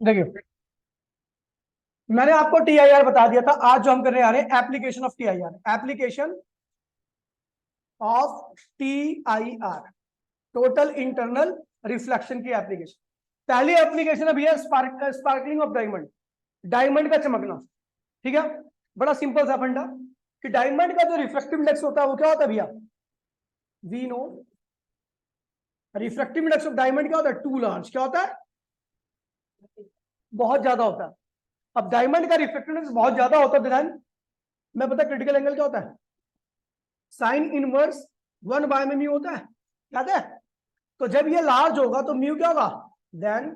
देखिए, मैंने आपको टीआईआर बता दिया था। आज जो हम करने आ रहे हैं application of TIR, application of TIR, total internal reflection की एप्लीकेशन। पहली एप्लीकेशन है भैया स्पार्कलिंग ऑफ डायमंड, डायमंड का चमकना। ठीक है, बड़ा सिंपल सा फंडा कि डायमंड का जो रिफ्रैक्टिव इंडेक्स होता है वो क्या होता है भैया, we know. Refractive index of diamond क्या होता है, टू लार्ज। क्या होता है, बहुत ज्यादा होता है। अब डायमंड का रिफ्रैक्टिव इंडेक्स बहुत ज्यादा होता है ध्यान मैं पता क्रिटिकल एंगल क्या होता है, साइन इनवर्स 1 में म्यू होता है, याद है। तो जब ये लार्ज होगा तो म्यू क्या होगा, देन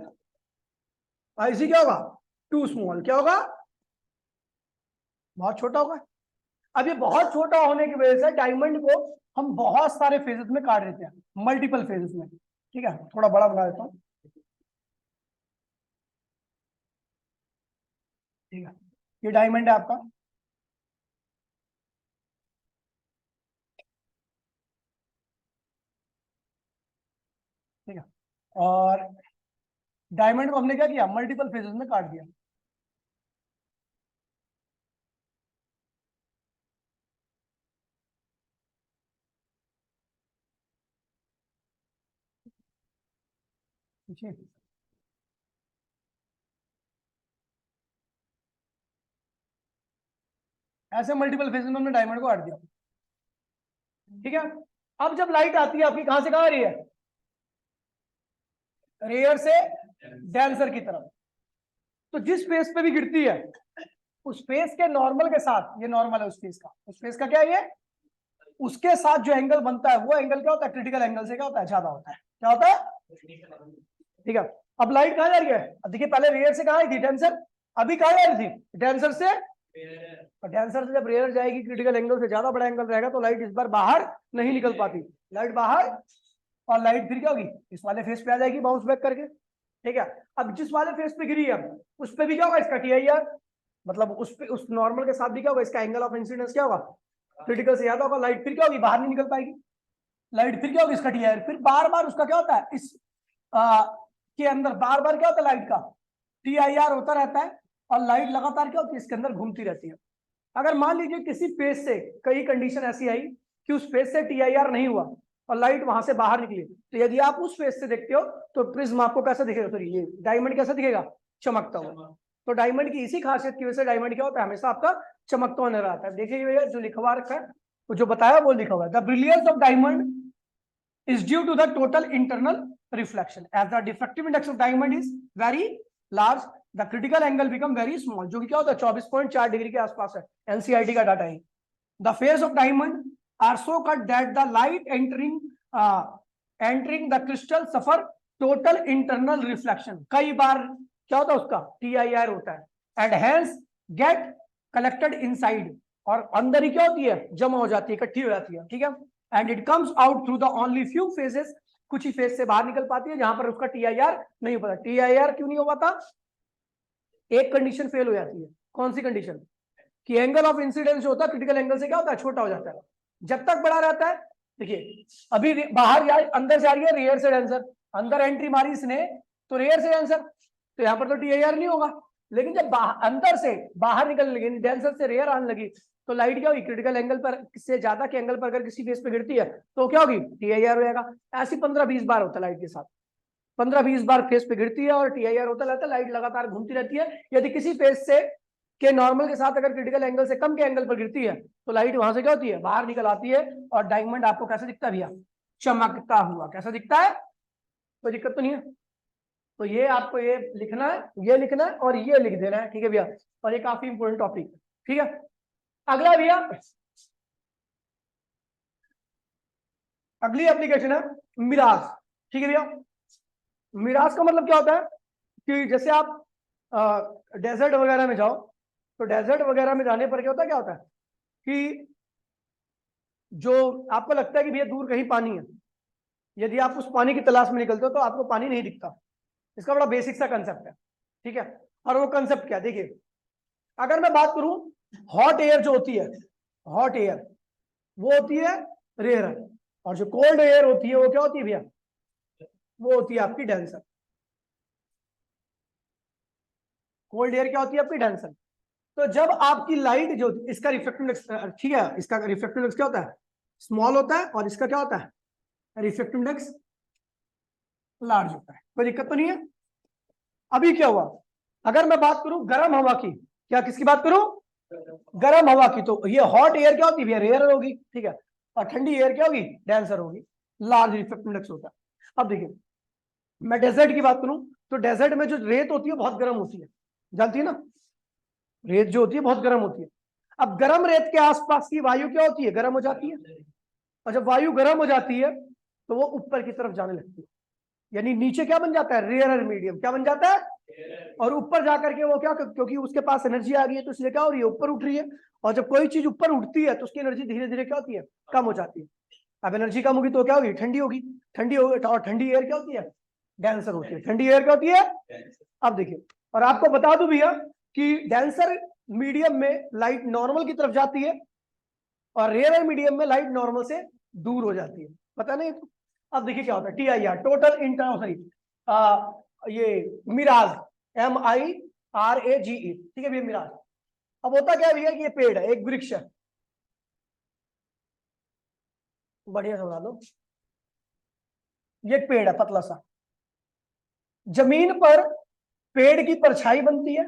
आईसी क्या होगा, टू स्मॉल। क्या होगा, बहुत छोटा होगा। अब ये बहुत छोटा होने की वजह से डायमंड को हम बहुत सारे फेजेस में काट देते हैं, मल्टीपल फेजेस में। ठीक है, थोड़ा बड़ा बना देता हूं। ठीक है, ये डायमंड है आपका। ठीक है, और डायमंड को हमने क्या किया, मल्टीपल फेजेस में काट दिया। ठीक है, ऐसे मल्टीपल फेजेस में हमने डायमंड को काट दिया। ठीक है, अब जब लाइट आती है आपकी कहां से कहां आ रही है, रेयर से डेंसर की तरफ। तो जिस फेस पे भी गिरती है उस फेस के नॉर्मल के साथ, ये नॉर्मल है उस फेस का, उस फेस का क्या है ये, उसके साथ जो एंगल बनता है वो एंगल क्या होता है, क्रिटिकल एंगल से क्या होता है, ज्यादा होता है। क्या होता है, ठीक है। अब लाइट कहां जा रही है, अब देखिए पहले रेयर से कहां आई थी, डेंसर। अभी कहां जा रही थी, डेंसर से। डेंसर से जब रेयर जाएगी, क्रिटिकल एंगल से ज्यादा बड़ा एंगल रहेगा, तो लाइट इस बार बाहर नहीं निकल पाती, लाइट बाहर। और लाइट फिर क्या होगी, इस वाले फेस पे आ जाएगी बाउंस बैक करके। ठीक है, अब जिस वाले फेस पे गिरी है अब उस पे भी क्या होगा, इसका टीआईआर, मतलब उस पे उस नॉर्मल के साथ भी क्या होगा, इसका एंगल ऑफ इंसिडेंस क्या होगा, क्रिटिकल से ज्यादा होगा। लाइट फिर क्या होगी, बाहर नहीं निकल पाएगी। लाइट फिर क्या होगी, इसका टीआईआर फिर बार बार उसका क्या होता है, इस के अंदर बार बार क्या होता है, लाइट का टीआईआर होता रहता है। और लाइट लगातार क्या होती है, इसके अंदर घूमती रहती है। अगर मान लीजिए किसी फेस से कई कंडीशन ऐसी आई कि उस फेस से टीआईआर नहीं हुआ और लाइट वहां से बाहर निकली, तो यदि आप उस फेस से देखते हो तो प्रिज्म आपको कैसा दिखेगा, सॉरी ये डायमंड कैसा दिखेगा, चमकता हुआ। तो डायमंड की इसी खासियत की वजह से डायमंड क्या होता है, हमेशा आपका चमकता हुआ नजर आता है। देखिए भैया जो लिखा हुआ रखा है, वो जो बताया वो लिखा हुआ है, the brilliance of diamond is due to the total internal reflection. As the diffractive index of diamond is very large, the critical angle become very small, जो कि क्या होता है 24.4 डिग्री के आसपास है, एनसीईआरटी का डाटा है। The face of diamond are so cut that the light entering the crystal suffer total internal reflection. कई बार क्या होता है उसका TIR होता है, and hence get collected inside, और अंदर ही क्या होती है, जमा हो जाती है, इकट्ठी हो जाती है। ठीक है, and it comes out through the only few phases, कुछ ही फेज से बाहर निकल पाती है जहां पर उसका टीआईआर नहीं हो पाता। टीआईआर क्यों नहीं हो पाता, एक कंडीशन फेल हो जाती है। कौन सी कंडीशन, कि एंगल ऑफ इंसिडेंस जो होता है क्रिटिकल एंगल से क्या होता है, छोटा हो जाता है। जब तक बड़ा रहता है, देखिए अभी बाहर अंदर से आ रही है रेयर से डेंसर, अंदर एंट्री मारी इसने तो रेयर से डेंसर, तो यहाँ पर तो टीआईआर नहीं होगा। लेकिन जब अंदर से बाहर निकलने लगी, डेंसर से रेयर आने लगी, तो लाइट क्या होगी, क्रिटिकल एंगल पर से ज्यादा के एंगल पर अगर किसी फेस पे गिरती है तो क्या होगी, टीआईआर हो जाएगा। ऐसी 15-20 बार होता है लाइट के साथ, 15-20 बार फेस पे गिरती है और टीआईआर होता रहता है, लाइट लगातार घूमती रहती है। यदि किसी फेस से के नॉर्मल के साथ अगर क्रिटिकल एंगल से कम के एंगल पर गिरती है तो लाइट वहां से क्या होती है, बाहर निकल आती है, और डायमंड आपको कैसा दिखता है भैया, चमकता हुआ। कैसा दिखता है, कोई दिक्कत तो नहीं है। तो ये आपको ये लिखना है, ये लिखना है और ये लिख देना है। ठीक है भैया, और ये काफी इंपोर्टेंट टॉपिक है। ठीक है, अगला भैया, अगली एप्लीकेशन है मिराज। ठीक है भैया, मिराज का मतलब क्या होता है कि जैसे आप डेजर्ट वगैरह में जाओ, तो डेजर्ट वगैरह में जाने पर क्या होता है कि जो आपको लगता है कि भैया दूर कहीं पानी है, यदि आप उस पानी की तलाश में निकलते हो तो आपको पानी नहीं दिखता। इसका बड़ा बेसिक सा कंसेप्ट है। ठीक है, और वो कंसेप्ट क्या, देखिए अगर मैं बात करूं, हॉट एयर जो होती है, हॉट एयर वो होती है रेयर, और जो कोल्ड एयर होती है वो क्या होती है भैया, वो होती है आपकी डेंसर। ठीक है, अब ये जो हॉट एयर है, ये क्या होती है, ये रेयर है, और जो कोल्ड एयर होती है वो क्या होती है भैया, वो होती है आपकी डेंसर। ठीक है, कोल्ड एयर क्या होती है आपकी? डेंसर। तो जब आपकी लाइट जो, इसका रिफ्लेक्टिव इंडेक्स, ठीक है, इसका रिफ्लेक्टिव इंडेक्स क्या होता है? स्मॉल होता है, और इसका क्या होता है? रिफ्लेक्टिव इंडेक्स लार्ज होता है। कोई दिक्कत तो नहीं है? अभी क्या हुआ, अगर मैं बात करूं गर्म हवा की, क्या किसकी बात करूं? गर्म हवा की, तो ये हॉट एयर क्या होती है? रेयर होगी, ठीक है, और ठंडी एयर क्या होगी? डेंसर होगी, लार्ज रिफ्लेक्टिव इंडेक्स होता है। अब देखिए, मैं डेजर्ट की बात करूं, तो डेजर्ट में जो रेत होती है बहुत गर्म होती है, जानती है ना? रेत जो होती है बहुत गर्म होती है। अब गर्म रेत के आसपास की वायु क्या होती है? गर्म हो जाती है, और जब वायु गर्म हो जाती है तो वो ऊपर की तरफ जाने लगती है, यानी नीचे क्या बन जाता है? Rare medium. क्या बन जाता है? और ऊपर जाकर के वो क्या, क्योंकि उसके पास एनर्जी आ गई है तो इसलिए क्या हो रही है? ऊपर उठ रही है। और जब कोई चीज ऊपर उठती है तो उसकी एनर्जी धीरे धीरे क्या होती है? कम हो जाती है। अब एनर्जी कम होगी तो क्या होगी? ठंडी होगी। ठंडी होगी, और ठंडी एयर क्या होती है? डेंसर होती है। ठंडी एयर क्या होती है? अब देखिए, और आपको बता दूं भैया कि डेंसर मीडियम में लाइट नॉर्मल की तरफ जाती है, और रेयर मीडियम में लाइट नॉर्मल से दूर हो जाती है। पता नहीं? अब देखिए क्या होता है, TIR, टोटल इंटर, सॉरी, ये मिराज, MIRAGE, ठीक है भैया, मिराज। अब होता क्या है भैया कि ये पेड़ है, एक वृक्ष है, बढ़िया समझा लो, ये एक पेड़ है पतला सा, जमीन पर पेड़ की परछाई बनती है,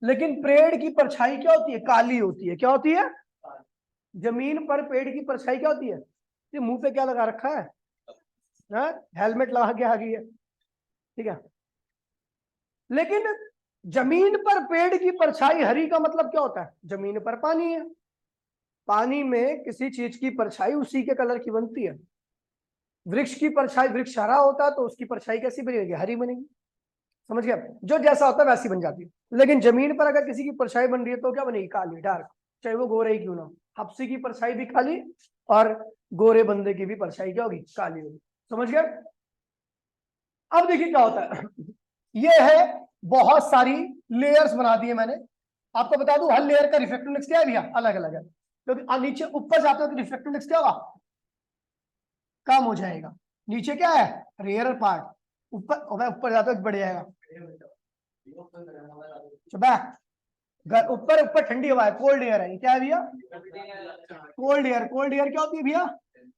लेकिन पेड़ की परछाई क्या होती है? काली होती है। क्या होती है? जमीन पर पेड़ की परछाई क्या होती है? ये मुंह पे क्या लगा रखा है? हेलमेट लगा के आ गई है, ठीक है। लेकिन जमीन पर पेड़ की परछाई हरी का मतलब क्या होता है? जमीन पर पानी है, पानी में किसी चीज की परछाई उसी के कलर की बनती है। वृक्ष की परछाई, वृक्ष हरा होता है तो उसकी परछाई कैसी बनेगी? हरी बनेगी। समझ गया? जो जैसा होता है वैसी बन जाती है। लेकिन जमीन पर अगर किसी की परछाई बन रही है तो क्या बनेगी? काली, डार्क, चाहे वो गोरे ही क्यों ना हो। हफ्सी की परछाई भी काली, और गोरे बंदे की भी परछाई क्या होगी? काली होगी। समझ गए? अब देखिए क्या होता है, ये है, बहुत सारी लेयर्स बना दी है मैंने। आपको बता दूं हर लेयर का रिफ्लेक्टिव इंडेक्स क्या है भैया? अलग अलग है, क्योंकि नीचे ऊपर जाते हो तो रिफ्लेक्टिव इंडेक्स क्या होगा? कम हो जाएगा। नीचे क्या है? रेयर पार्ट, ऊपर ऊपर जाते हो बढ़ जाएगा। ऊपर ऊपर ठंडी हवा है, कोल्ड एयर है, क्या है भैया? Cold air. कोल्ड एयर क्या होती है भैया?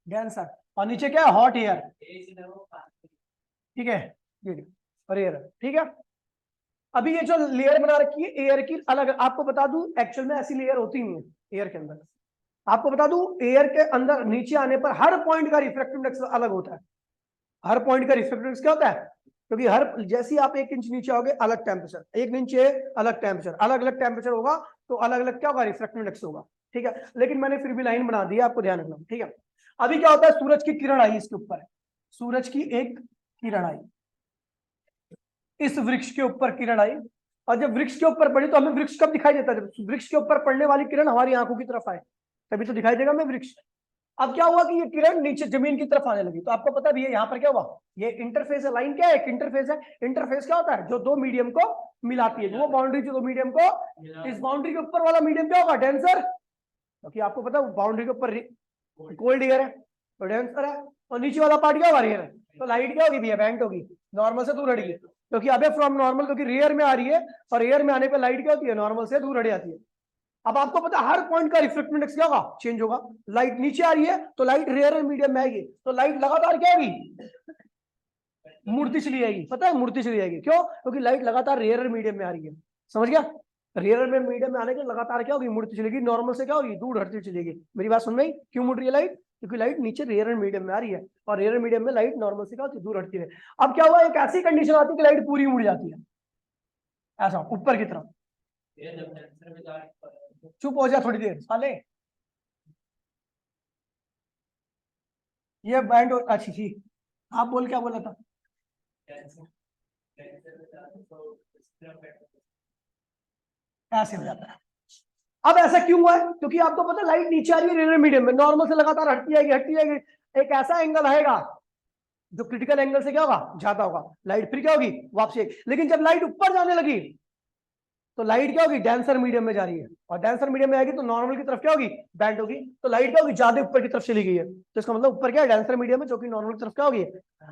डेंसर। और नीचे क्या है? हॉट एयर, ठीक है, और एयर, ठीक है। अभी ये जो लेयर बना रखी है एयर की, अलग, आपको बता दूं एक्चुअल में ऐसी लेयर होती नहीं है एयर के अंदर। आपको बता दूं एयर के अंदर नीचे आने पर हर पॉइंट का रिफ्लेक्टिव इंडेक्स अलग होता है। हर पॉइंट का रिफ्लेक्टिव इंडेक्स क्या होता है? क्योंकि हर, जैसे ही आप 1 इंच नीचे आओगे अलग टेम्परेचर, 1 नीचे अलग टेम्परेचर, अलग अलग टेम्परेचर होगा, तो अलग अलग क्या होगा? रिफ्लेक्टिव इंडेक्स होगा, ठीक है। लेकिन मैंने फिर भी लाइन बना दी है, आपको ध्यान रखना, ठीक है। अभी क्या होता है? सूरज की किरण आई इसके ऊपर, सूरज की एक किरण आई, इस वृक्ष के ऊपर किरण आई, और जब वृक्ष के ऊपर पड़ी तो हमें वृक्ष कब दिखाई देता है? जब वृक्ष के ऊपर पड़ने वाली किरण हमारी आंखों की तरफ आए तभी तो दिखाई देगा हमें वृक्ष। अब क्या हुआ कि ये किरण नीचे जमीन की तरफ आने लगी, तो आपको पता भी है यहाँ पर क्या हुआ? ये इंटरफेस है, लाइन क्या है? एक इंटरफेस है। इंटरफेस क्या होता है? जो दो मीडियम को मिलाती है, वो बाउंड्री जो दो मीडियम को, इस बाउंड्री के ऊपर वाला मीडियम क्या होगा? डेंसर, क्योंकि आपको पता है बाउंड्री के ऊपर कोल्ड एयर है तो डेंसर है, और नीचे वाला पार्ट क्या होगा? रेयर है, तो लाइट क्या होगी भैया? बेंट होगी, नॉर्मल से दूर हटेगी, क्योंकि अबे फ्रॉम नॉर्मल, क्योंकि रेयर में आ रही है, और रेयर में आने पे लाइट क्या होती है? नॉर्मल से दूर हट जाती है। अब आपको पता है हर पॉइंट का रिफ्लेक्टिव इंडेक्स क्या होगा? चेंज होगा। लाइट नीचे आ रही है तो लाइट रेयर और मीडियम में आएगी, तो लाइट लगातार क्या होगी? मुड़ती चली जाएगी। पता है मुड़ती चली जाएगी, क्यों? क्योंकि लाइट लगातार रेयर और मीडियम में आ रही है। समझ गया? रेयर में मीडियम में आने के लगातार क्या होगी? मुड़ती चलेगी, नॉर्मल से क्या होगी? दूर हटती चलेगी। मेरी बात सुन में क्यों मुड़ रही है लाइट? क्योंकि लाइट नीचे रेयर एंड मीडियम में आ रही है, और रेयर मीडियम में लाइट नॉर्मल से क्या होती है? दूर हटती है। अब क्या हुआ? एक ऐसी कंडीशन आती है कि लाइट पूरी मुड़ जाती है, ऐसा ऊपर की तरफ। चुप हो जा थोड़ी देर साले, ये बैंड अच्छी थी। आप बोल, क्या बोला था? ऐसे हो जाता है। अब ऐसा क्यों हुआ है? क्योंकि आपको पता है लाइट नीचे आ रही है रेयर मीडियम में, नॉर्मल से लगातार हटती जाएगी, हटती जाएगी, एक ऐसा एंगल आएगा जो क्रिटिकल एंगल से क्या होगा? ज्यादा होगा, लाइट फिर क्या होगी? वापसी। लेकिन जब लाइट ऊपर जाने लगी तो लाइट क्या होगी, डेंसर मीडियम में जा रही है, और डेंसर मीडियम में आएगी तो नॉर्मल की तरफ क्या होगी, बेंड होगी, तो लाइट क्या होगी, ज्यादा ऊपर की तरफ चली गई है, तो इसका मतलब ऊपर क्या है, डेंसर मीडियम है, जो कि नॉर्मल की तरफ क्या होगी।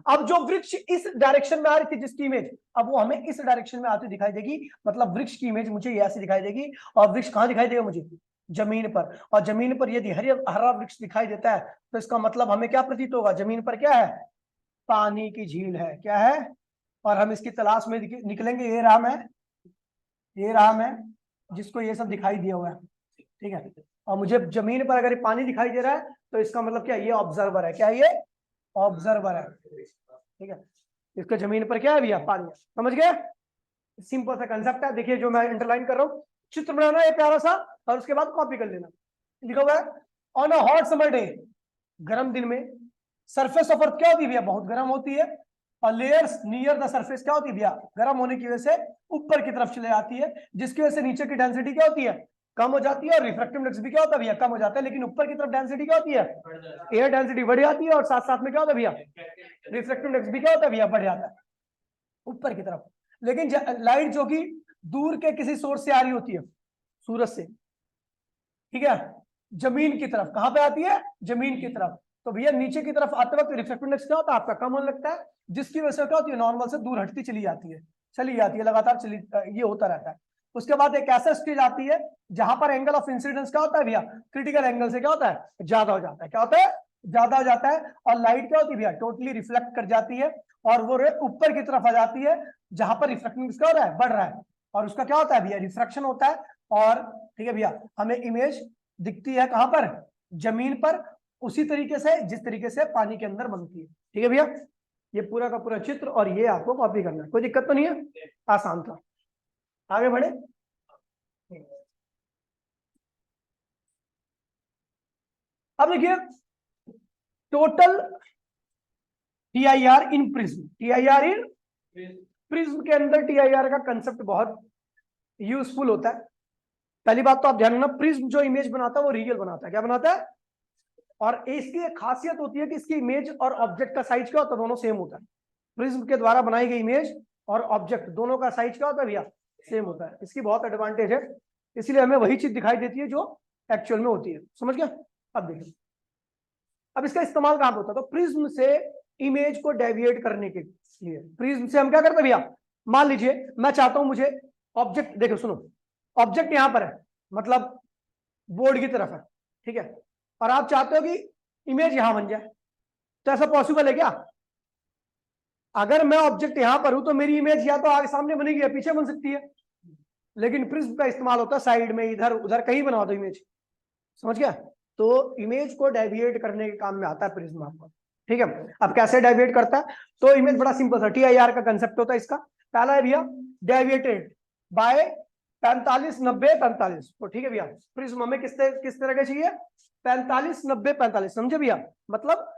अब जो वृक्ष इस डायरेक्शन में आ रही थी जिसकी इमेज, अब वो हमें इस डायरेक्शन में आती दिखाई देगी, मतलब वृक्ष की इमेज मुझे ऐसी दिखाई देगी, और वृक्ष कहाँ दिखाई देगा मुझे, जमीन पर, और जमीन पर यदि हरा वृक्ष दिखाई देता है तो इसका मतलब हमें क्या प्रतीत होगा, जमीन पर क्या है, पानी की झील है, क्या है, और हम इसकी तलाश में निकलेंगे, ये रहा मैं, ये रहा मैं, जिसको ये सब दिखाई दिया हुआ है, ठीक है, और मुझे जमीन पर अगर पानी दिखाई दे रहा है तो इसका मतलब क्या है, ये ऑब्जर्वर है, क्या है, ये ऑब्जर्वर है, ठीक है, इसका जमीन पर क्या है भैया, पानी, समझ गए, सिंपल सा कंसेप्ट है। देखिए जो मैं अंडरलाइन कर रहा हूँ, चित्र बनाना है प्यारा सा, और उसके बाद कॉपी कर लेना, लिखा हुआ है on a hot summer day, गर्म दिन में, सरफेस ऑफ अर्थ क्या होती है भैया, बहुत गर्म होती है, और लेयर्स नियर द सरफेस क्या होती है भैया, गर्म होने की वजह से ऊपर की तरफ चले जाती है, जिसकी वजह से नीचे की डेंसिटी क्या होती है, कम हो जाती है, और रिफ्रैक्टिव इंडेक्स भी क्या होता है भैया, कम हो जाता है, लेकिन ऊपर की तरफ डेंसिटी क्या होती है, एयर डेंसिटी बढ़ जाती है, और साथ साथ में क्या होता है भैया, रिफ्रैक्टिव इंडेक्स भी क्या होता है भैया, बढ़ जाता है ऊपर की तरफ। लेकिन लाइट जो कि दूर के किसी सोर्स से आ रही होती है, सूरज से, ठीक है, जमीन की तरफ कहां पे आती है, जमीन की तरफ, तो भैया नीचे की तरफ आते वक्त रिफ्रैक्टिव इंडेक्स क्या होता है आपका, कम होने लगता है, जिसकी वजह से क्या होती है, नॉर्मल से दूर हटती चली जाती है लगातार चली, ये होता रहता है। उसके बाद एक ऐसा स्टेज आती है जहां पर एंगल ऑफ इंसिडेंस क्या होता है भैया, क्रिटिकल एंगल से क्या होता है, ज्यादा हो जाता है, क्या होता है, ज्यादा हो जाता है, और लाइट क्या होती है भैया, टोटली रिफ्लेक्ट कर जाती है, और वो ऊपर की तरफ आ जाती है, जहां पर रिफ्रैक्टिव इंडेक्स क्या हो रहा है, बढ़ रहा है, और उसका क्या होता है भैया, रिफ्रैक्शन होता है, और ठीक है भैया, हमें इमेज दिखती है कहां पर, जमीन पर, उसी तरीके से जिस तरीके से पानी के अंदर बनती है, ठीक है भैया, ये पूरा का पूरा चित्र, और ये आपको कॉपी करना है, कोई दिक्कत तो नहीं है, आसान था, आगे बढ़े। अब देखिए टोटल टीआईआर इन प्रिज्म, टीआईआर इन प्रिज्म के अंदर टीआईआर का कंसेप्ट बहुत यूजफुल होता है। पहली बात तो आप ध्यान रखना, प्रिज्म जो इमेज बनाता है वो रियल बनाता है, क्या बनाता है, और इसकी एक खासियत होती है कि इसकी इमेज और ऑब्जेक्ट का साइज क्या होता है, दोनों सेम होता है, प्रिज्म के द्वारा बनाई गई इमेज और ऑब्जेक्ट दोनों का साइज क्या होता है भैया, सेम होता है, इसकी बहुत एडवांटेज है, इसलिए हमें वही चीज दिखाई देती है जो एक्चुअल में होती है, समझ गया। अब देखिए, अब इसका इस्तेमाल कहां पे होता है, तो प्रिज्म से इमेज को डेविएट करने के लिए, प्रिज्म से हम क्या करते हैं भैया, मान लीजिए मैं चाहता हूं मुझे ऑब्जेक्ट, देखो सुनो, ऑब्जेक्ट यहां पर है, मतलब बोर्ड की तरफ है, ठीक है, और आप चाहते हो कि इमेज यहां बन जाए, तो ऐसा पॉसिबल है क्या, अगर मैं ऑब्जेक्ट यहां पर हूं तो मेरी इमेज या तो आगे सामने बनेगी या पीछे बन सकती है, लेकिन प्रिज्म का इस्तेमाल होता है साइड में, इधर उधर कहीं बना दो इमेज, समझ गया, तो इमेज को डेविएट करने के काम में आता है प्रिज्म आपको, ठीक है। अब कैसे डेविएट करता है, तो इमेज बड़ा सिंपल सा टीआईआर का कंसेप्ट होता है इसका, पहला है भैया डेविएटेड बाय 45 90 45, तो ठीक है भैया, प्रिज्म हमें किस तरह के चाहिए, 45 90 45, समझे भैया, मतलब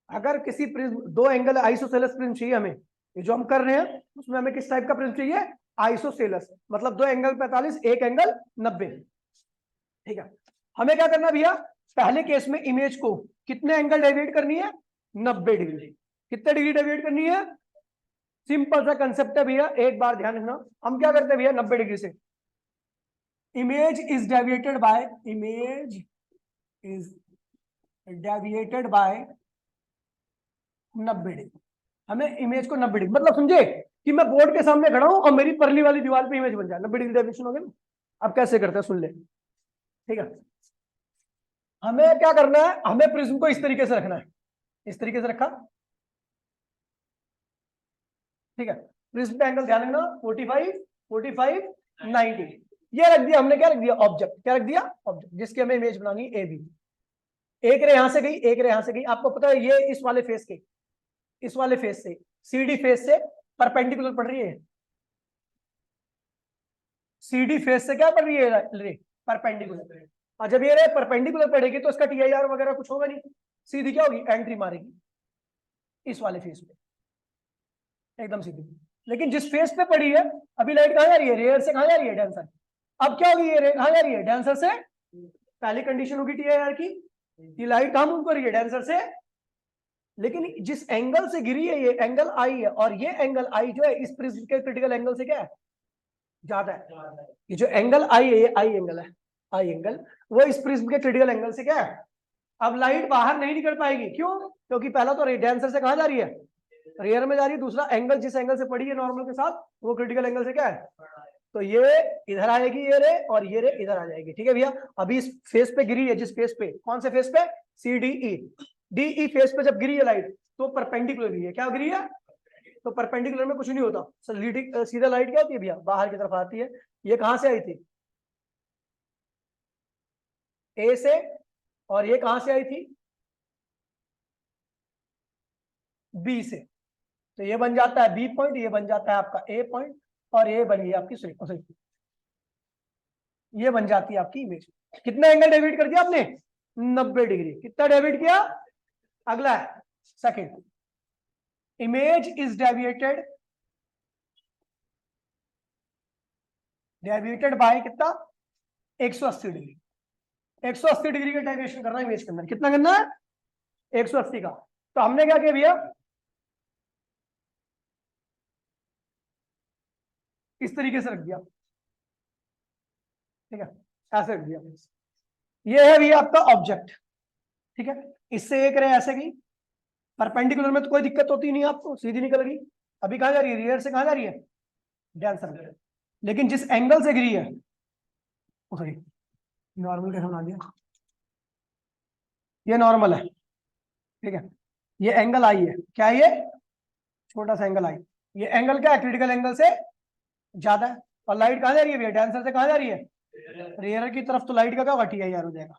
अगर किसी प्रिज्म, दो एंगल आइसोसेलेस प्रिज्म चाहिए हमें, ये जो हम कर रहे हैं उसमें हमें किस टाइप का प्रिज्म चाहिए, आइसोसेलेस, मतलब दो एंगल 45 एक एंगल 90, ठीक है। हमें क्या करना भैया, पहले केस में इमेज को कितने एंगल डेविएट करनी है, 90 डिग्री, कितने डिग्री डेविएट करनी है, सिंपल सा कंसेप्ट है भैया, एक बार ध्यान रखना, हम क्या करते हैं भैया, 90 डिग्री से image is deviated by, image is deviated by 90 degree, हमें इमेज को 90 डिग्री, मतलब समझे कि मैं बोर्ड के सामने खड़ा हूं और मेरी परली वाली दीवार पे इमेज बन जाए, 90 डिग्री डेविएशन हो गया ना। अब कैसे करते हैं सुन ले, ठीक है, हमें क्या करना है, हमें प्रिज्म को इस तरीके से रखना है, इस तरीके से रखा, ठीक है, प्रिज्म का एंगल ध्यान रखना 45 45 90, ये रख दिया हमने, क्या रख दिया, ऑब्जेक्ट, क्या रख दिया, ऑब्जेक्ट, जिसकी हमें इमेज बनानी है ए बी, एक रे यहां से गई, एक रे यहां से गई, आपको पता है ये इस वाले फेस के, इस वाले फेस से, सीडी फेस से परपेंडिकुलर पड़ रही है, सीडी फेस से क्या पड़ रही है रे, परपेंडिकुलर, और जब ये रे परपेंडिकुलर पड़ेगी तो इसका टीआईआर वगैरह कुछ होगा नहीं, सीधी क्या होगी, एंट्री मारेगी इस वाले फेस पे, एकदम सीधी। लेकिन जिस फेस पे पड़ी है, अभी लाइट कहां जा रही है, रेयर से कहां जा रही है, डेंसर, अब क्या होगी, ये रे कहां जा रही है, डेंसर से, पहली कंडीशन होगी टीआईआर की, ये लाइट कहां मूव कर रही है, डेंसर से, लेकिन जिस एंगल से गिरी है ये एंगल आई है, और ये एंगल आई जो है इस प्रिज्म के क्रिटिकल एंगल से क्या है, ज्यादा है। ये जो एंगल आई है, ये आई एंगल है, आई एंगल, वो इस प्रिज्म के क्रिटिकल एंगल से क्या है। अब लाइट बाहर नहीं निकल पाएगी, क्यों? क्योंकि पहला तो डेंसर से कहां जा रही है, रेयर में जा रही है। दूसरा एंगल जिस एंगल से पड़ी है नॉर्मल के साथ, वो क्रिटिकल एंगल से क्या है, तो ये इधर आएगी ये रे, और ये रे इधर आ जाएगी। ठीक है भैया, अभी इस फेस पे गिरी है, जिस फेस पे, कौन से फेस पे, C D E, D E face पे जब गिरी है लाइट, तो परपेंडिकुलर गिरी है। क्या गिरी है, तो परपेंडिकुलर में कुछ नहीं होता, सीधा लाइट क्या होती है भैया, बाहर की तरफ आती है। ये कहां से आई थी, ए से, और ये कहां से आई थी, बी से। तो ये बन जाता है बी पॉइंट, ये बन जाता है आपका ए पॉइंट, और ये बनी आपकी सॉरी, ये बन जाती है आपकी इमेज। कितना एंगल डेबिट कर दिया आपने, 90 डिग्री। कितना डेबिट किया, अगला है second, image is deviated by कितना, 180 डिग्री। 180 डिग्री का डेविएशन करना है इमेज के अंदर, कितना करना है, 180 का। तो हमने क्या किया भैया, इस तरीके से रख दिया, ठीक है, ऐसे रख दिया। ये है भैया आपका ऑब्जेक्ट, ठीक है। इससे एक रे ऐसे की, परपेंडिकुलर में तो कोई दिक्कत होती नहीं आपको, सीधी निकल गई। अभी कहां जा रही है, रियर से कहां जा रही है, डांसर में। लेकिन जिस एंगल से गिरी है, सॉरी नॉर्मल कैसे बना दिया, ये नॉर्मल है, ठीक है। ये एंगल आई है, क्या है ये, छोटा सा एंगल आई। ये एंगल क्या है, क्रिटिकल एंगल से ज्यादा है। और लाइट कहां जा रही है भैया, डांसर से कहां जा रही है, रेयर की तरफ। तो लाइट का क्या होगा, टी आई आर हो जाएगा।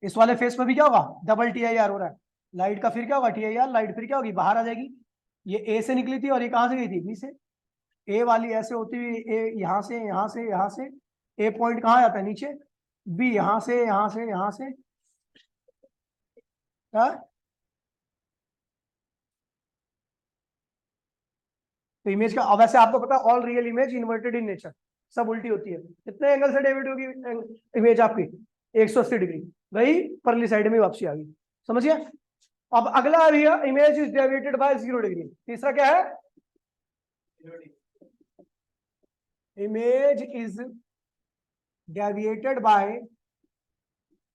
इस वाले फेस में भी क्या होगा, डबल टी आई आर हो रहा है। लाइट का फिर क्या होगा, टी आई आर, लाइट फिर क्या होगी, बाहर आ जाएगी। ये ए से निकली थी, और ये कहां से गई थी, बी से। ए वाली ऐसे होती हुई, ए यहां से, यहां से, यहां से, ए पॉइंट कहां जाता है, नीचे। बी यहां से, यहां से, यहां से, हाँ? तो इमेज का, अब वैसे आपको पता, all real image inverted in nature, सब उल्टी होती है। कितने एंगल से डेविएट होगी इमेज आपकी, 180 डिग्री। गई परली साइड में वापसी आ गई, समझिए। अब अगला आ रही है, image is deviated by 0 degree. तीसरा क्या है, image is deviated by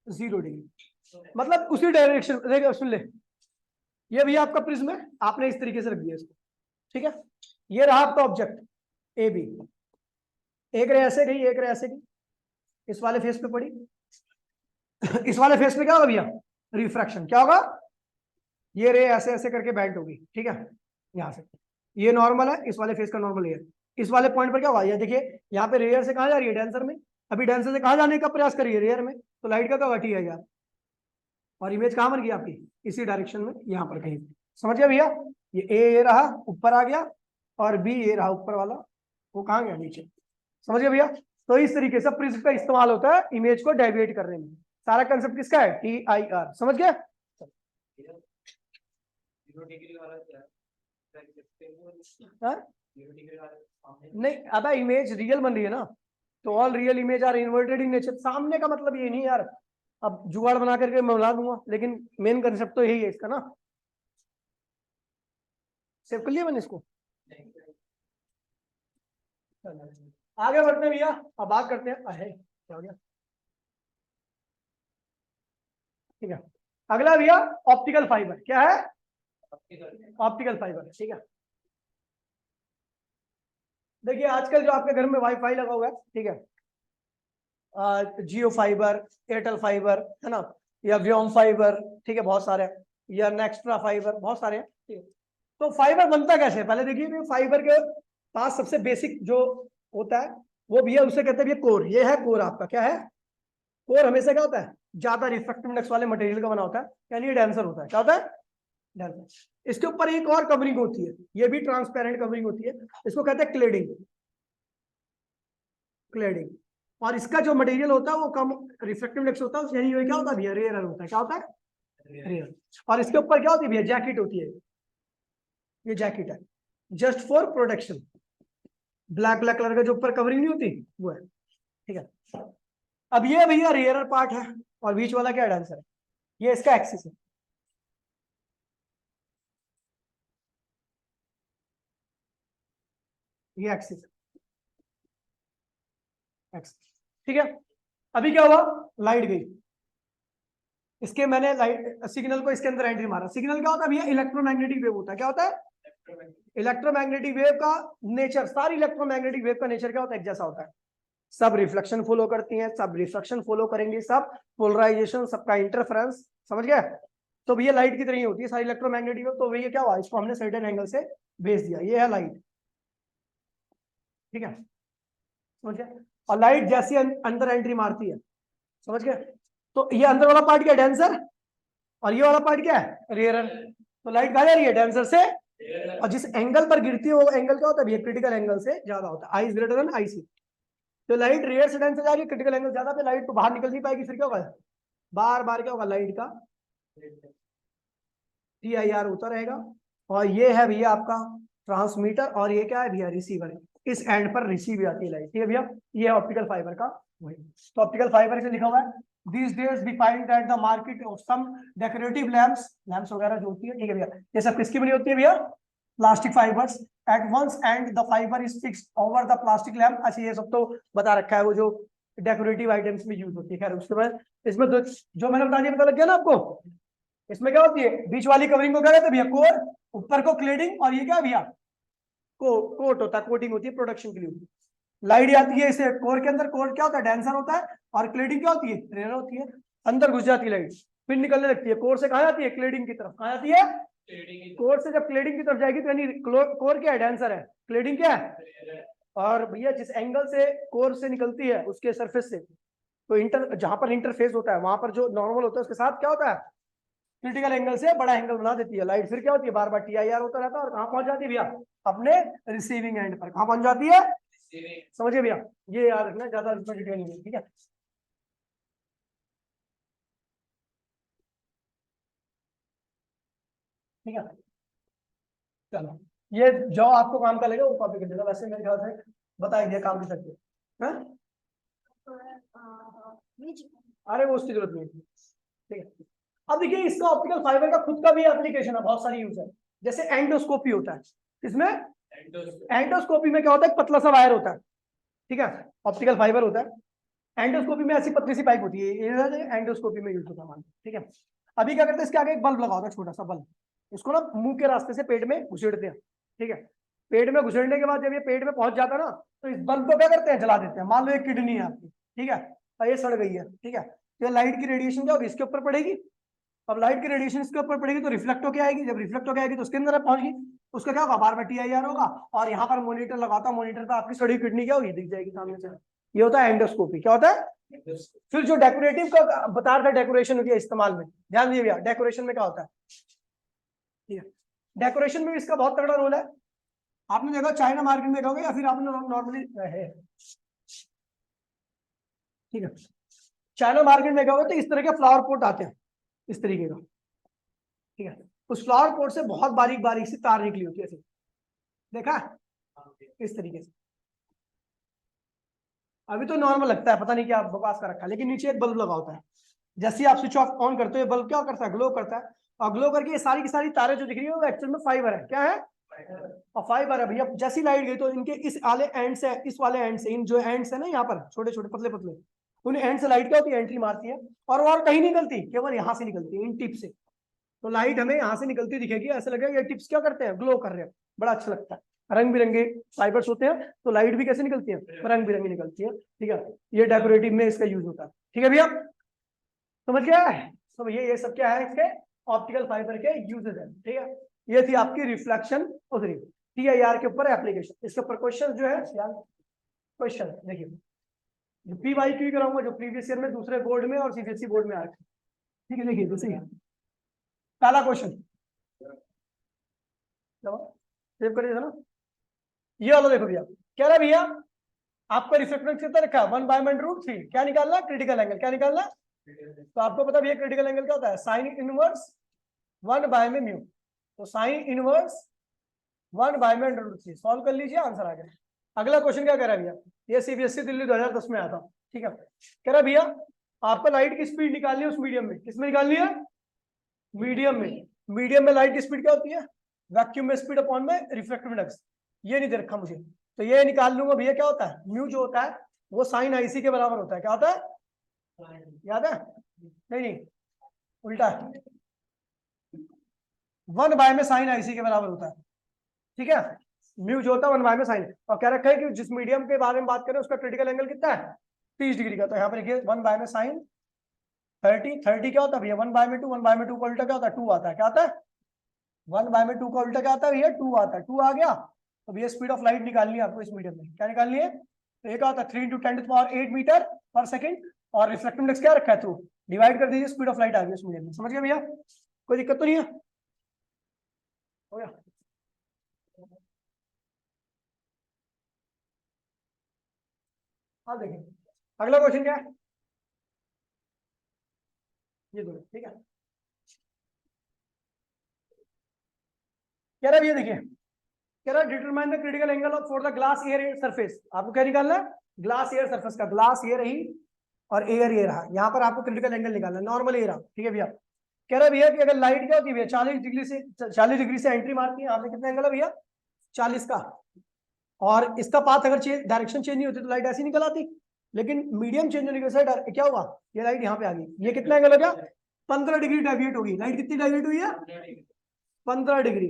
0 degree, मतलब उसी डायरेक्शन। देखो सुन ले, ये भी आपका प्रिज्म है, आपने इस तरीके से रख दिया इसको, ठीक है। ये रहा आपका ऑब्जेक्ट ए बी, एक रे ऐसे गई, एक रे ऐसे गई, इस वाले फेस पे पड़ी। इस वाले फेस पे क्या होगा भैया, रिफ्रैक्शन। क्या होगा, ये रे ऐसे ऐसे करके बेंट होगी, ठीक है, यहां से। ये नॉर्मल है, इस वाले फेस का नॉर्मल है। इस वाले पॉइंट पर क्या हुआ, ये देखिए, यहाँ पे रेयर से कहां जा रही है, डेंसर में। अभी डेंसर से कहां जाने का प्रयास करिए, रेयर में। तो लाइट का क्या होगा, टी है यार, और इमेज कहां बन गई आपकी, इसी डायरेक्शन में, यहाँ पर कहीं। समझ गया भैया, ये रहा ऊपर आ गया, और बी ये रहा ऊपर वाला, वो कहां गया, नीचे। समझ गया भैया। तो इस तरीके से प्रिज्म का इस्तेमाल होता है इमेज को डेविएट करने में। सारा कंसेप्ट किसका है, टी आई आर, समझ गया। हाँ? नहीं, अब इमेज रियल बन रही है ना, तो all real image are inverted in nature. सामने का मतलब ये नहीं यार, अब जुगाड़ बना करके मैं बना दूंगा, लेकिन मेन कंसेप्ट तो यही है इसका ना। सेव कर लिया मैंने इसको, आगे बढ़ते हैं भैया। अब बात करते हैं, अहे क्या हो गया, ठीक है। अगला भैया ऑप्टिकल फाइबर, क्या है, ऑप्टिकल फाइबर, ठीक है। देखिए आजकल जो आपके घर में वाईफाई लगा हुआ है, ठीक है, जियो फाइबर, एयरटेल फाइबर, है ना, या व्योम फाइबर, ठीक है, बहुत सारे हैं, या नेक्स्ट्रा फाइबर, बहुत सारे हैं, ठीक है। तो फाइबर बनता कैसे, पहले देखिए, फाइबर के पास सबसे बेसिक जो होता है, वो भी है, उसे कहते हैं भैया कोर। ये है कोर आपका, क्या है, कोर हमेशा क्या होता है, ज्यादा रिफ्रैक्टिव इंडेक्स वाले मटेरियल का बना होता है, यानी ये डेंसर होता है। क्या होता है, डेंसर। इसके ऊपर एक और कवरिंग होती है, ये भी ट्रांसपेरेंट कवरिंग होती है, इसको कहते हैं क्लेडिंग, क्लेडिंग। और इसका जो मटेरियल होता है वो कम रिफ्लेक्टिव इंडेक्स होता है, यानी ये क्या होता है भैया, रेयर होता है। क्या होता है, रेयर। और इसके ऊपर क्या होती है भैया, जैकेट होती है, ये जैकेट है, just for protection. Black black colour का जो ऊपर कवरिंग नहीं होती, वो है, ठीक है। अब ये भैया रेयर पार्ट है, और बीच वाला क्या डांसर है, ये इसका एक्सिस है, ये एक्सिस है। एक्स। ठीक है, अभी क्या हुआ, लाइट गई, इसके मैंने लाइट सिग्नल को इसके अंदर एंट्री मारा। सिग्नल क्या होता है भैया, इलेक्ट्रोमैग्नेटिक वेव होता है। क्या होता है, इलेक्ट्रोमैग्नेटिक वेव का नेचर, सारी इलेक्ट्रोमैग्नेटिक वेव का नेचर क्या होता है, एक जैसा होता है। सब रिफ्लेक्शन फॉलो करती हैं, सब रिफ्लेक्शन फॉलो करेंगे, सब पोलराइजेशन, सबका इंटरफेरेंस, समझ गया। तो भैया लाइट की तरह ही होती है सारी इलेक्ट्रोमैग्नेटिक वेव। तो भैया क्या हुआ, इसको हमने सर्टेन एंगल से भेज दिया, ये है लाइट। ठीक है, समझ गया। और लाइट जैसी अंदर एंट्री मारती है, समझ गया, तो ये अंदर वाला पार्ट क्या है, डेंसर, और ये वाला पार्ट क्या है, रेयर। तो लाइट कहाँ जा रही है, डेंसर से, और जिस एंगल पर गिरती है वो एंगल क्या होता है, क्रिटिकल एंगल से ज्यादा होता है, I is greater then I सी। तो लाइट रेयर से डेंसर जा रही है, क्रिटिकल एंगल ज्यादा पे, लाइट तो बाहर निकल नहीं पाएगी, फिर क्या होगा, बार बार क्या होगा, लाइट का TIR होता रहेगा। और ये है भैया आपका ट्रांसमीटर, और ये क्या है भैया, रिसीवर। इस एंड पर रिसीव आती है लाइट। ठीक है भैया, ये ऑप्टिकल फाइबर का वही। तो ऑप्टिकल फाइबर से लिखा हुआ है, these days we find that the market of some decorative lamps वगैरह जो होती है, ठीक है भैया, ये सब किसकी बनी होती है भैया, plastic fibres. At once and the fibre is fixed over the plastic lamp. अच्छा ये सब तो बता रखा है, वो जो डेकोरेटिव आइटम्स में यूज होती है। खैर उसके बाद इसमें जो मैंने बता दिया, पता लग गया ना आपको। इसमें क्या होती है, बीच वाली कवरिंग को क्या कहते हैं भैया, कोर, ऊपर को क्लेडिंग, और ये क्या भैया, कोट होता है, कोटिंग होती है प्रोडक्शन के लिए। लाइट आती है इसे कोर के अंदर, कोर क्या होता है, डेंसर होता है, और क्लेडिंग क्या होती है, रेयर होती है। अंदर घुस जाती है लाइट, फिर निकलने लगती है, कोर से कहाँ जाती है, क्लेडिंग की तरफ। कहाँ जाती है, कोर से जब क्लेडिंग की तरफ जाएगी तो यानी कोर क्या है, डेंसर है, क्लेडिंग क्या है। और भैया जिस एंगल से कोर से निकलती है उसके सरफेस से, तो जहां पर इंटरफेस होता है वहां पर जो नॉर्मल होता है उसके साथ क्या होता है, क्रिटिकल एंगल से बड़ा एंगल बना देती है लाइट। फिर क्या होती है, बार बार TIR होता रहता है, और कहां पहुंच जाती है भैया, अपने रिसीविंग एंड पर। कहां पहुंच जाती है, समझिए भैया, ये याद रखना, ज्यादा इसमें डिटेल नहीं है। ठीक है, ठीक है, चलो ये जो आपको काम का लगेगा वो कॉपी कर देना। वैसे मेरे ख्याल से बता ही दिया काम भी सकते हैं। अरे वो उसकी जरूरत नहीं है। ठीक है, अब देखिए इसका ऑप्टिकल फाइबर का खुद का भी एप्लीकेशन है, बहुत सारी यूज है। जैसे एंडोस्कोपी होता है, इसमें एंडोस्कोपी में क्या होता है, पतला सा वायर होता है, ठीक है, ऑप्टिकल फाइबर होता है। एंडोस्कोपी में ऐसी पतली सी पाइप होती है, ये एंडोस्कोपी में यूज होता है मान, ठीक है। अभी क्या करते हैं, इसके आगे एक बल्ब लगा होता है, छोटा सा बल्ब, इसको ना मुंह के रास्ते से पेट में घुसेड़ते हैं। ठीक है, पेट में घुसेड़ने के बाद जब ये पेट में पहुंच जाता है ना, तो इस बल्ब को क्या करते हैं, जला देते हैं। मान लो एक किडनी है आपकी, ठीक है, और ये सड़ गई है, ठीक है, तो लाइट की रेडिएशन क्या होगी, इसके ऊपर पड़ेगी। अब लाइट की रेडिएशन इसके ऊपर पड़ेगी तो रिफ्लेक्ट होकर आएगी, जब रिफ्लेक्ट होकर आएगी तो उसके अंदर पहुंच गई, उसका क्या होगा, बार बार TIR होगा, और यहाँ पर मॉनिटर लगाता, मॉनिटर पर आपकी सड़ी किडनी क्या होगी, दिख जाएगी सामने से। ये होता है एंडोस्कोपी। क्या होता है, फिर जो डेकोरेटिव का बता रहा था, डेकोरेशन होती है इस्तेमाल में, ध्यान दीजिए भैया, डेकोरेशन में क्या होता है, ठीक है, डेकोरेशन में भी इसका बहुत तगड़ा रोल है। आपने देखा चाइना मार्केट में देखोगे, या फिर आपने नॉर्मली है, ठीक है, चाइना मार्केट में देखोगे तो इस तरह के फ्लावर पॉट आते हैं, इस तरीके का, ठीक है, उस फ्लावर पॉट से बहुत बारीक बारीक सी तार निकली होती है ऐसे, देखा इस तरीके से। अभी तो नॉर्मल लगता है, पता नहीं क्या बकवास का रखा है, लेकिन नीचे एक बल्ब लगा होता है। जैसे ही आप स्विच ऑफ ऑन करते हो, बल्ब क्या करता है, ग्लो करता है, और ग्लो करके ये सारी की सारी तारें जो दिख रही है वो एक्चुअल में फाइबर है। क्या है, और फाइबर है भैया। जैसी लाइट गई तो इनके इस वाले एंड से, इस वाले एंड से, इन जो एंड्स है ना यहाँ पर छोटे छोटे पतले पतले, उन एंड से लाइट क्या होती है, एंट्री मारती है, और कहीं निकलती, केवल यहाँ से निकलती है, इन टिप से। तो लाइट हमें यहाँ से निकलती दिखेगी, ऐसा लगेगा ये टिप्स क्या करते हैं, ग्लो कर रहे हैं, बड़ा अच्छा लगता है। रंग बिरंगे फाइबर्स होते हैं, तो लाइट भी कैसे निकलती है, रंग बिरंगी निकलती है। ठीक है, ये डेकोरेटिव में इसका यूज होता है। ठीक है भैया, समझ गया है। तो ये सब क्या है, इसके ऑप्टिकल फाइबर के यूजेस है। ठीक है, ये थी आपकी रिफ्लेक्शन उधरी TIR के ऊपर एप्लीकेशन। इसके ऊपर क्वेश्चन जो है, क्वेश्चन देखिए, जो PYQ कराऊंगा, जो प्रीवियस ईयर में दूसरे बोर्ड में और CBSE बोर्ड में आया। ठीक है, देखिए जैसे पहला क्वेश्चन सेव करिए ना, ये वाला देखो भैया, कह रहा भैया आपका रिफ्लेक्टेंस कितना रखा है, 1/√3। क्या निकालना, क्रिटिकल एंगल। क्या निकालना, तो आपको पता भैया क्रिटिकल एंगल क्या होता है, साइन इनवर्स 1/μ। तो साइन इनवर्स 1/√3 सॉल्व कर लीजिए, आंसर आ गया। अगला क्वेश्चन क्या कह रहा है भैया, ये CBSE दिल्ली 2010 में आया था। ठीक है, कह रहा भैया आपको लाइट की स्पीड निकालनी है उस मीडियम में, किसमें निकालनी है, मीडियम में। मीडियम में लाइट की स्पीड क्या होती है, वैक्यूम में स्पीड अपॉन में रिफ्लेक्टिव इंडेक्स। ये नहीं दे रखा मुझे, तो ये निकाल लूंगा भैया, क्या होता है म्यू जो होता है वो साइन आईसी के बराबर होता है। क्या होता है, याद है? नहीं नहीं, उल्टा है, 1 बाय में साइन आईसी के बराबर होता है। ठीक है, म्यू जो होता है 1 बाय में साइन। और कह रखा है कि जिस मीडियम के बारे में बात करें उसका क्रिटिकल एंगल कितना है, 30 डिग्री का। तो यहाँ पर देखिए 1 बाय में साइन 30 क्या होता है भैया, 1 बाय में 2, 1 बाय में 2 का उल्टा क्या होता है, 2 आता है। क्या आता है, 1 बाय में 2 का उल्टा क्या आता है भैया, 2 आता है। 2 आ गया तो भैया स्पीड ऑफ लाइट निकालनी है आपको इस मीडियम में। क्या निकालनी है, तो ये क्या होता है 3 × 10⁸ मीटर पर सेकंड, और रिफ्लेक्टिव इंडेक्स क्या रखा है, थ्रू डिवाइड कर दीजिए, स्पीड ऑफ लाइट आ गई इस मीडियम में। समझ गए भैया, कोई दिक्कत तो नहीं है? हो गया। हाँ देखिए अगला क्वेश्चन क्या है, ये दो, ठीक है। कह रहा है भैया देखिए, कह रहा है determine the critical angle of for the glass air surface. आपको क्या निकालना है, ग्लास एयर सरफेस का। ग्लास ये रही और एयर ये रहा, यहाँ पर आपको क्रिटिकल एंगल निकालना है, नॉर्मल एयर। ठीक है भैया, कह रहा है भैया कि अगर लाइट क्या होती है भैया 40 डिग्री से एंट्री मारती है, आपने कितना एंगल है भैया 40 का, और इसका पाथ अगर डायरेक्शन चेंज नहीं होती तो लाइट ऐसी निकल आती। लेकिन मीडियम चेंज होने के साथ क्या हुआ, ये लाइट यहाँ पे आ गई, ये कितना एंगल हो गया 15 डिग्री डेविएट होगी। लाइट कितनी डेविएट हुई है 15 डिग्री,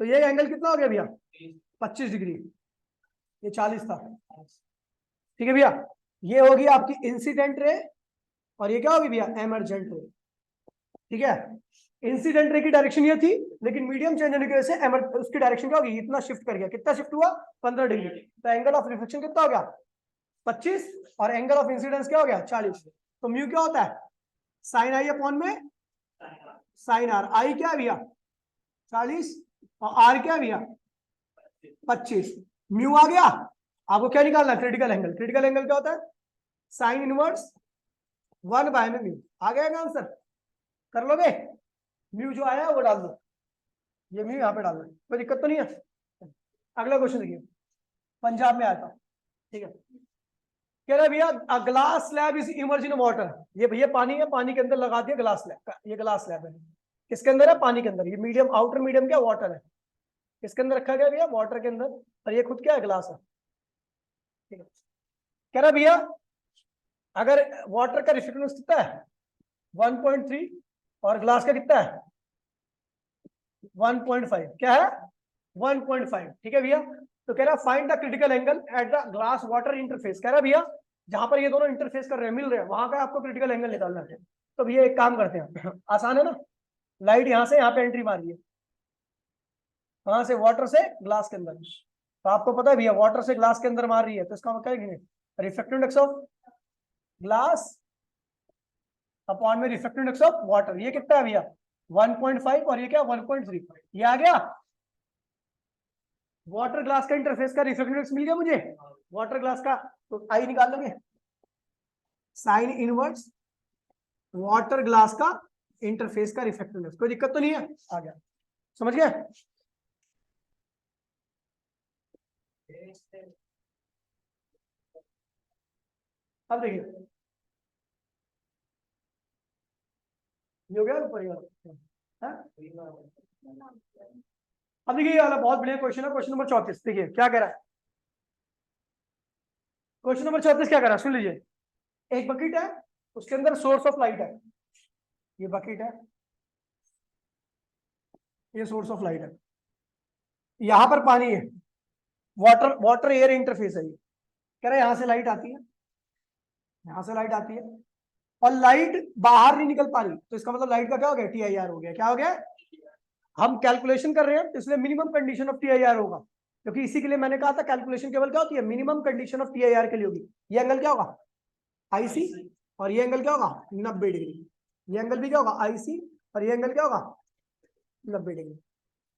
तो ये एंगल कितना हो गया भैया 25 डिग्री, ये 40 था। ठीक है भैया, ये होगी आपकी इंसिडेंट रे, और ये क्या होगी भैया एमरजेंट रे। ठीक है, इंसिडेंट रे की डायरेक्शन ये थी, लेकिन मीडियम चेंज होने की वजह से उसकी डायरेक्शन क्या होगी, इतना शिफ्ट कर गया। कितना शिफ्ट हुआ 15 डिग्री, तो एंगल ऑफ रिफ्लेक्शन कितना हो गया 25, और एंगल ऑफ इंसिडेंस क्या हो गया 40। तो म्यू क्या होता है साइन आई अपॉन में साइन आर। आई क्या है भैया 40 और आर क्या है भैया 25। म्यू आ गया, आपको क्या निकालना है क्रिटिकल एंगल। क्रिटिकल एंगल क्या होता है साइन इनवर्स 1 बाय में म्यू। आ गया आंसर, कर लोगे? म्यू जो आया वो डाल दो, ये म्यू यहाँ पे डाल दो, कोई दिक्कत तो नहीं है। अगला क्वेश्चन देखिए, पंजाब में आया था। ठीक है, कह रहा भैया a glass slab is emerge in water. ये भैया पानी है, पानी के अंदर लगा दिया ग्लास स्लैब, ये ग्लास स्लैब है। किसके अंदर है, पानी के अंदर। ये मीडियम आउटर मीडियम क्या वाटर है, किसके अंदर रखा गया भैया वाटर के अंदर, और ये खुद क्या है ग्लास है। ठीक है, कह रहा भैया अगर वाटर का रिफ्लेक्टिव कितना है 1.3 और ग्लास का कितना है 1.5, क्या है 1.5। ठीक है भैया, तो कह रहा find the critical angle at the glass water interface. कह रहा भैया जहां पर ये दोनों इंटरफेस कर रहे हैं, मिल रहे हैं, वहां का आपको क्रिटिकल एंगल निकालना है। तो भैया एक काम करते हैं, आसान है ना, लाइट यहां से यहाँ पे एंट्री मारी है, कहां से वाटर से ग्लास के अंदर। तो आपको पता है भैया वाटर से ग्लास के अंदर मार रही है, तो इसका मतलब क्या है reflective index of glass upon में रिफ्लेक्टिव इंडेक्स ऑफ वाटर। ये कितना है भैया 1.5 और ये क्या 1.3। ये आ गया वाटर ग्लास का इंटरफेस का रिफ्लेक्टिव इंडेक्स मिल गया मुझे वाटर ग्लास का। तो आई निकाल लोगे साइन इनवर्स वाटर ग्लास का इंटरफेस का रिफ्लेक्टिव इंडेक्स। कोई दिक्कत तो नहीं है, आ गया, समझ गए? अब देखिए ये हो गया परिवार। अब देखिए ये वाला बहुत बढ़िया क्वेश्चन है, क्वेश्चन नंबर 34। देखिए क्या कह रहा है क्वेश्चन नंबर 34, क्या कह रहा है सुन लीजिए। एक बकेट है, उसके अंदर सोर्स ऑफ लाइट है, ये बकेट है, ये सोर्स ऑफ लाइट है, यहां पर पानी है, वाटर वाटर एयर इंटरफेस है। ये कह रहा है यहां से लाइट आती है, यहां से लाइट आती है, और लाइट बाहर नहीं निकल पा रही, तो इसका मतलब लाइट का क्या हो गया TIR हो गया। क्या हो गया, हम कैलकुलेशन कर रहे हैं तो इसलिए मिनिमम कंडीशन ऑफ TIR होगा, क्योंकि इसी के लिए मैंने कहा था कैलकुलेशन केवल क्या होती है मिनिमम कंडीशन ऑफ TIR के लिए होगी। ये एंगल क्या होगा IC, और ये एंगल क्या होगा 90 डिग्री। ये एंगल भी क्या होगा IC, और ये एंगल क्या होगा 90 डिग्री।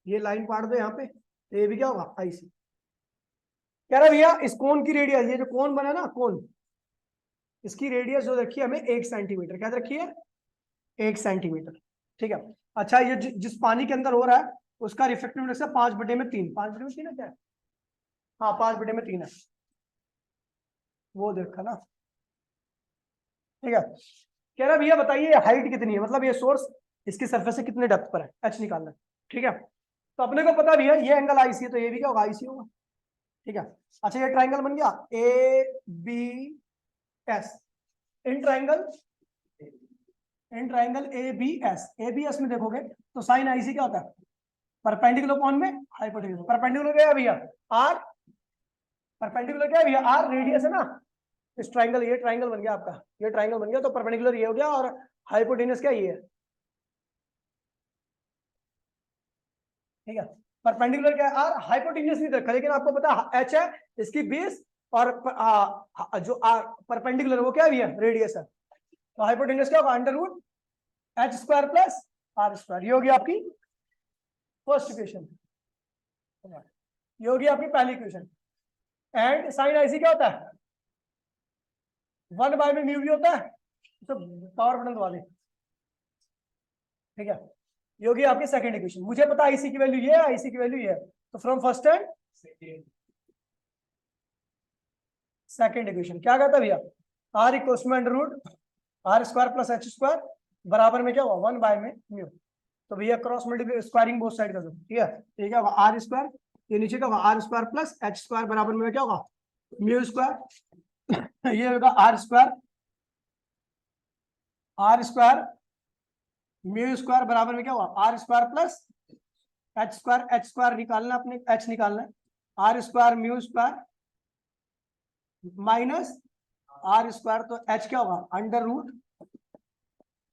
ये लाइन पाड़ दो यहाँ पे, तो ये भी क्या होगा IC। कह रहा भैया इस कोन की रेडियस, ये जो कोन बना ना कोन, इसकी रेडियस जो रखी है हमें 1 सेंटीमीटर। क्या रखी है 1 सेंटीमीटर। ठीक है, अच्छा ये जिस पानी के अंदर हो रहा है उसका रिफ्लेक्टिव इंडेक्स है 5/3। 5/3 है क्या, हाँ 5/3 है, वो देखा ना। ठीक है, कह रहा भैया बताइए हाइट कितनी है, मतलब ये सोर्स इसकी सरफेस से कितने डेप्थ पर है, H निकालना है। ठीक है, तो अपने को पता भी है ये एंगल IC है, तो ये भी क्या होगा IC होगा। ठीक है। अच्छा ये ट्राइंगल बन गया ए बी एस। इन ट्राइंगल ए बी एस में देखोगे तो साइन आईसी क्या होता है, परपेंडिकुलर अपॉन में हाइपोटेन्यूज। परपेंडिकुलर क्या है भैया, आर। परपेंडिकुलर क्या है भैया, आर रेडियस है ना। इस ट्राइंगल, ये ट्राइंगल बन गया आपका, ये ट्राइंगल बन गया, तो परपेंडिकुलर ये हो गया और हाइपोटेन्यूज क्या ये है, ठीक है। परपेंडिकुलर क्या है आर, हाइपोटेन्यूज नहीं रखा, लेकिन आपको पता है एच है, इसकी 20 और जो आर परपेंडिकुलर वो क्या है भैया, रेडियस है। तो हाइपोटेन्यूज क्या होगा, under root H square plus R square. ये होगी आपकी फर्स्ट इक्वेशन, ये होगी आपकी पहली इक्वेशन। एंड साइन आईसी क्या होता है, 1 बाय में म्यू भी होता है, तो पावर बटन दबा दे, ठीक है। ये होगी आपकी सेकंड इक्वेशन। मुझे पता आईसी की वैल्यू ये है, आईसी की वैल्यू ये है, तो from first and second equation क्या कहता है भैया, R equals to under root R square plus H square बराबर में क्या हुआ 1 बाय में म्यू। तो भैया cross multiply squaring both side कर दो, ठीक है। ये क्या होगा आर स्क्वायर, ये नीचे क्या होगा R square plus H square बराबर में क्या होगा म्यू स्क्वायर। ये होगा आर स्क्वायर म्यू स्क्वायर बराबर में क्या हुआ R square plus H square निकालना, अपने एच निकालना है, R square mu square minus R square, तो एच क्या होगा under root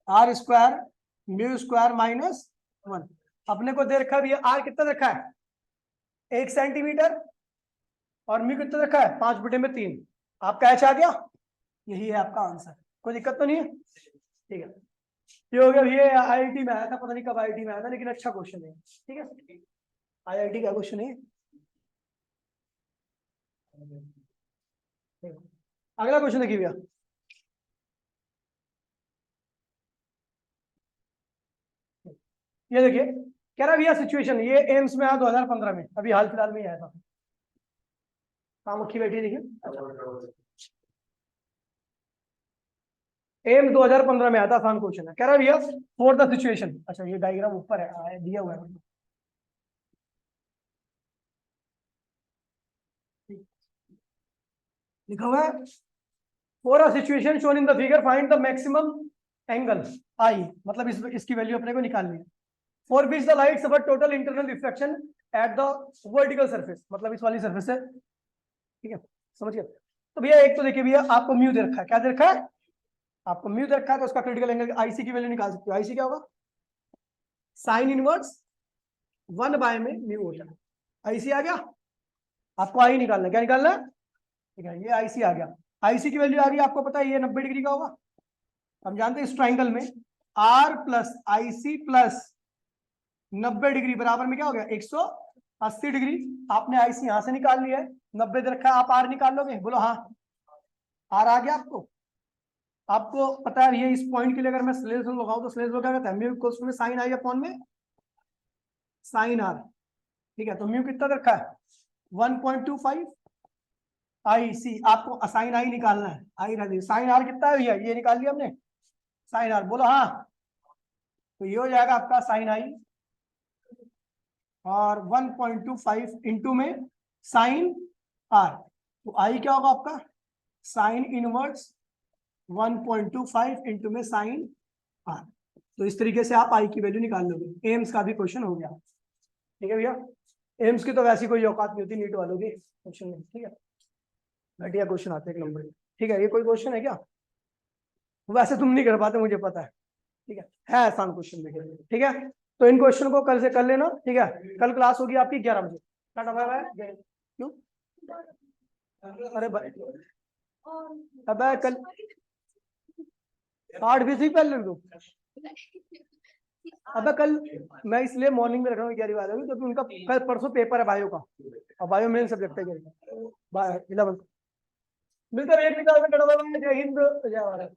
R square mu square minus 1। अपने को दे रखा है भैया आर कितना रखा है 1 सेंटीमीटर और म्यू कितना रखा है 5/3। आपका एच आ गया, यही है आपका आंसर, कोई दिक्कत तो नहीं है, ठीक है। ये हो गया, ये आईआईटी में आया था, पता नहीं कब आईआईटी में आया था, लेकिन अच्छा क्वेश्चन है, ठीक है। आईआईटी का क्वेश्चन है। अगला क्वेश्चन देखिए भैया, ये देखिए कह रहा भैया सिचुएशन, ये एम्स में आया 2015 में, अभी हाल फिलहाल में ही आया था। कामुखी बैठी देखिए, एम्स 2015 में आया था, आसान क्वेश्चन है। कह रहा भैया फॉर द सिचुएशन, अच्छा ये डायग्राम ऊपर है दिया हुआ है, लिखा हुआ है for a situation shown in the figure find the maximum angle I, मतलब इसकी वैल्यू अपने को निकालनी है। For which the light suffer total internal reflection at the vertical surface, मतलब इस वाली सरफेस से, ठीक है, समझ गए। तो भैया एक तो देखिए भैया आपको म्यू दे रखा है, क्या दे रखा है आपको म्यू दे रखा है, तो उसका क्रिटिकल एंगल आईसी की वैल्यू निकाल सकते हो। आईसी क्या होगा साइन इनवर्स 1 बाय में म्यू होता है। आईसी आ गया, आपको आई निकालना है, क्या निकालना है, ठीक है, ये आईसी आ गया। आईसी की वैल्यू आ गई, आपको पता है ये 90 डिग्री का होगा। हम जानते हैं इस ट्राइंगल में R plus IC plus 90 degree बराबर में क्या हो गया 180 डिग्री। आपने आईसी यहां से निकाल लिया है, 90 दे रखा है, आप आर निकाल लोगे, बोलो हाँ। आर आ गया आपको, आपको पता है ये इस पॉइंट के लिए अगर मैं स्लेज लगाऊं तो स्लेज क्या कहता है mu equals to sine I upon में साइन आर, ठीक है। तो म्यू कितना रखा है 1.25 आई सी, आपको साइन आई निकालना है, आई रह साइन आर कितना है भैया, ये निकाल लिया हमने साइन आर, बोलो हाँ। तो ये हो जाएगा आपका साइन आई और 1.25 इंटू में साइन आर, तो आई क्या होगा आपका साइन इनवर्स 1.25 इंटू में साइन आर। तो इस तरीके से आप आई की वैल्यू निकाल लोगे। एम्स का भी क्वेश्चन हो गया, ठीक है भैया। एम्स की तो वैसी कोई औकात नहीं होती नीट वालों की क्वेश्चन में, ठीक है, घटिया क्वेश्चन आते हैं एक नंबर, ठीक है। ये कोई क्वेश्चन है क्या, वैसे तुम नहीं कर पाते मुझे पता है, ठीक है आसान क्वेश्चन देखिए, ठीक है। तो इन क्वेश्चन को कल से कर लेना, ठीक है। कल क्लास होगी आपकी 11 बजे, टाटा बाय बाय। क्यों, अरे भाई अब कल 8 बजे ही पहले दो, अब कल मैं इसलिए मॉर्निंग में रख रहा हूँ 11 बजे, क्योंकि उनका कल परसों पेपर है बायो का, और बायो मेन सब्जेक्ट है 11। मिलता है एक निकाल में, जय हिंद जय भारत।